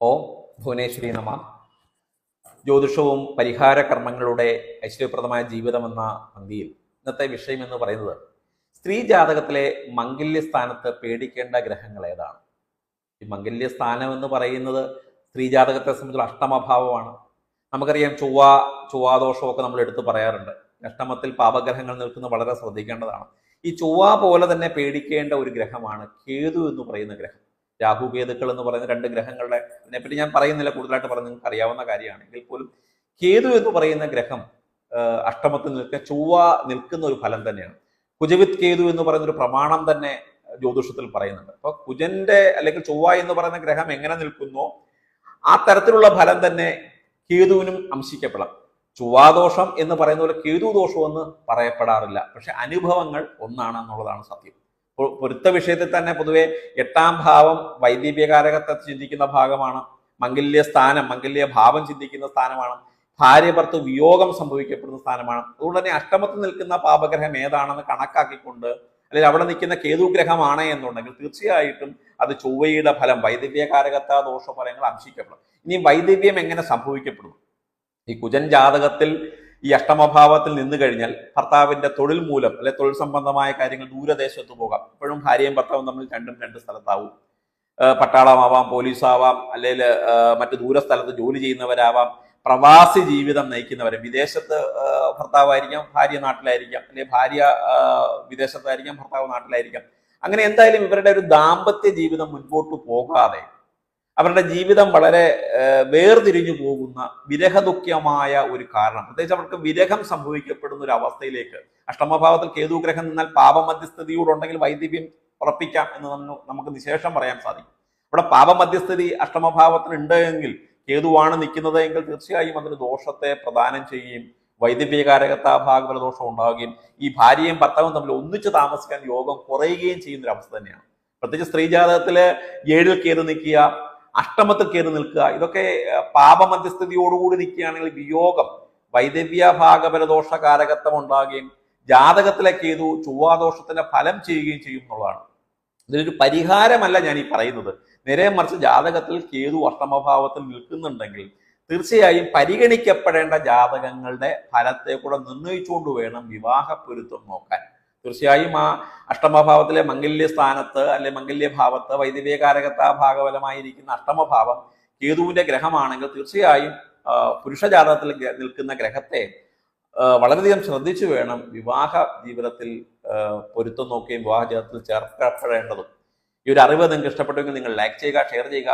ഓം ഭുവനേശ്വരി നമ. ജ്യോതിഷവും പരിഹാര കർമ്മങ്ങളുടെ ഐശ്വര്യപ്രദമായ ജീവിതം എന്ന പന്തിയിൽ ഇന്നത്തെ വിഷയം എന്ന് പറയുന്നത് സ്ത്രീ ജാതകത്തിലെ മംഗല്യ സ്ഥാനത്ത് പേടിക്കേണ്ട ഗ്രഹങ്ങൾ ഏതാണ്. ഈ മംഗല്യ സ്ഥാനം എന്ന് പറയുന്നത് സ്ത്രീ ജാതകത്തെ സംബന്ധിച്ചുള്ള അഷ്ടമഭാവമാണ്. നമുക്കറിയാം, ചൊവ്വാദോഷമൊക്കെ നമ്മൾ എടുത്തു പറയാറുണ്ട്. അഷ്ടമത്തിൽ പാപഗ്രഹങ്ങൾ നിൽക്കുന്നത് വളരെ ശ്രദ്ധിക്കേണ്ടതാണ്. ഈ ചൊവ്വ പോലെ തന്നെ പേടിക്കേണ്ട ഒരു ഗ്രഹമാണ് കേതു എന്ന് പറയുന്ന ഗ്രഹം. രാഹു കേതുക്കൾ എന്ന് പറയുന്ന രണ്ട് ഗ്രഹങ്ങളുടെ അതിനെപ്പറ്റി ഞാൻ പറയുന്നില്ല, കൂടുതലായിട്ട് പറഞ്ഞ് നിങ്ങൾക്ക് അറിയാവുന്ന കാര്യമാണ്. എങ്കിൽ പോലും കേതു എന്ന് പറയുന്ന ഗ്രഹം അഷ്ടമത്തിൽ നിൽക്കുക, ചൊവ്വ നിൽക്കുന്ന ഒരു ഫലം തന്നെയാണ്. കുജവിത് കേതു എന്ന് പറയുന്ന ഒരു പ്രമാണം തന്നെ ജ്യോതിഷത്തിൽ പറയുന്നുണ്ട്. അപ്പൊ കുജന്റെ അല്ലെങ്കിൽ ചൊവ്വ എന്ന് പറയുന്ന ഗ്രഹം എങ്ങനെ നിൽക്കുന്നോ ആ തരത്തിലുള്ള ഫലം തന്നെ കേതുവിനും അംശിക്കപ്പെടാം. ചൊവ്വാദോഷം എന്ന് പറയുന്ന പോലെ കേതു ദോഷം എന്ന് പറയപ്പെടാറില്ല. പക്ഷെ അനുഭവങ്ങൾ ഒന്നാണ് എന്നുള്ളതാണ് സത്യം. പൊരുത്ത വിഷയത്തിൽ തന്നെ പൊതുവെ 8ാം ഭാവം വൈദ്യകാരകത്തെ ചിന്തിക്കുന്ന ഭാഗമാണ്. മംഗല്യ സ്ഥാനം, മംഗല്യ ഭാവം ചിന്തിക്കുന്ന സ്ഥാനമാണ്. ഭാര്യ ഭർത്തൃ വിയോഗം സംഭവിക്കപ്പെടുന്ന സ്ഥാനമാണ്. അതുകൊണ്ട് തന്നെ അഷ്ടമത്തിൽ നിൽക്കുന്ന പാപഗ്രഹം ഏതാണെന്ന് കണക്കാക്കിക്കൊണ്ട് അല്ലെങ്കിൽ അവിടെ നിൽക്കുന്ന കേതുഗ്രഹമാണ് എന്നുണ്ടെങ്കിൽ തീർച്ചയായിട്ടും അത് ചൊവ്വയുടെ ഫലം വൈദ്യകാരകത്ത ദോഷഫലങ്ങൾ അംശിക്കപ്പെടും. ഇനി വൈദവ്യം എങ്ങനെ സംഭവിക്കപ്പെടുന്നു? ഈ കുജൻ ജാതകത്തിൽ ഈ അഷ്ടമഭാവത്തിൽ നിന്ന് കഴിഞ്ഞാൽ ഭർത്താവിന്റെ തൊഴിൽ മൂലം അല്ലെ തൊഴിൽ സംബന്ധമായ കാര്യങ്ങൾ ദൂരദേശത്ത് പോകാം. ഇപ്പോഴും ഭാര്യയും ഭർത്താവും തമ്മിൽ രണ്ട് സ്ഥലത്താവും. പട്ടാളമാവാം, പോലീസാവാം, അല്ലെങ്കിൽ മറ്റു ദൂരസ്ഥലത്ത് ജോലി ചെയ്യുന്നവരാവാം, പ്രവാസി ജീവിതം നയിക്കുന്നവരെ. വിദേശത്ത് ഭർത്താവായിരിക്കാം, ഭാര്യ നാട്ടിലായിരിക്കാം, അല്ലെങ്കിൽ ഭാര്യ വിദേശത്തായിരിക്കാം, ഭർത്താവ് നാട്ടിലായിരിക്കാം. അങ്ങനെ എന്തായാലും ഇവരുടെ ഒരു ദാമ്പത്യ ജീവിതം മുൻപോട്ട് പോകാതെ അവരുടെ ജീവിതം വളരെ വേർതിരിഞ്ഞു പോകുന്ന വിരഹദുഃഖ്യമായ ഒരു കാരണം, പ്രത്യേകിച്ച് അവർക്ക് വിരഹം സംഭവിക്കപ്പെടുന്ന ഒരു അവസ്ഥയിലേക്ക് അഷ്ടമഭാവത്തിൽ കേതുഗ്രഹം നിന്നാൽ പാപമധ്യസ്ഥിതിയോടുണ്ടെങ്കിൽ വൈദവ്യം ഉറപ്പിക്കാം എന്ന് നമുക്ക് നിശേഷം പറയാൻ സാധിക്കും. ഇവിടെ പാപമധ്യസ്ഥിതി അഷ്ടമഭാവത്തിൽ ഉണ്ട് എങ്കിൽ, കേതുവാണ് നിൽക്കുന്നത് എങ്കിൽ തീർച്ചയായും അതിന് ദോഷത്തെ പ്രദാനം ചെയ്യുകയും വൈദവ്യകാരകത്താഭാഗ ദോഷം ഉണ്ടാവുകയും ഈ ഭാര്യയും ഭർത്താവും തമ്മിൽ ഒന്നിച്ച് താമസിക്കാൻ യോഗം കുറയുകയും ചെയ്യുന്ന ഒരു അവസ്ഥ തന്നെയാണ്. പ്രത്യേകിച്ച് സ്ത്രീ ജാതകത്തില് 7ൽ കേതു നിൽക്കുക, അഷ്ടമത്തിൽ കയറി നിൽക്കുക, ഇതൊക്കെ പാപമധ്യസ്ഥിതിയോടുകൂടി നിൽക്കുകയാണെങ്കിൽ വിയോഗം വൈദവ്യഭാഗപരദോഷകാരകത്വം ഉണ്ടാകുകയും ജാതകത്തിലെ കേതു ചൊവ്വാദോഷത്തിന്റെ ഫലം ചെയ്യുകയും ചെയ്യും എന്നുള്ളതാണ്. ഇതിനൊരു പരിഹാരമല്ല ഞാൻ ഈ പറയുന്നത്. നേരെ മറിച്ച് ജാതകത്തിൽ കേതു അഷ്ടമഭാവത്തിൽ നിൽക്കുന്നുണ്ടെങ്കിൽ തീർച്ചയായും പരിഗണിക്കപ്പെടേണ്ട ജാതകങ്ങളുടെ ഫലത്തെ കൂടെ നിർണ്ണയിച്ചുകൊണ്ട് വേണം വിവാഹ പൊരുത്തം നോക്കാൻ. തീർച്ചയായും ആ അഷ്ടമഭാവത്തിലെ മംഗല്യ സ്ഥാനത്ത് അല്ലെ മംഗല്യഭാവത്ത് വൈദവ്യകാരകത്താ ഭാഗഫലമായിരിക്കുന്ന അഷ്ടമഭാവം കേതുവിന്റെ ഗ്രഹമാണെങ്കിൽ തീർച്ചയായും പുരുഷ ജാതകത്തിൽ നിൽക്കുന്ന ഗ്രഹത്തെ വളരെയധികം ശ്രദ്ധിച്ചു വേണം വിവാഹ ജീവിതത്തിൽ പൊരുത്തം നോക്കുകയും വിവാഹ ജീവിതത്തിൽ ചേർക്കപ്പെടേണ്ടതും. ഈ ഒരു അറിവ് നിങ്ങൾക്ക് ഇഷ്ടപ്പെട്ടെങ്കിൽ നിങ്ങൾ ലൈക്ക് ചെയ്യുക, ഷെയർ ചെയ്യുക.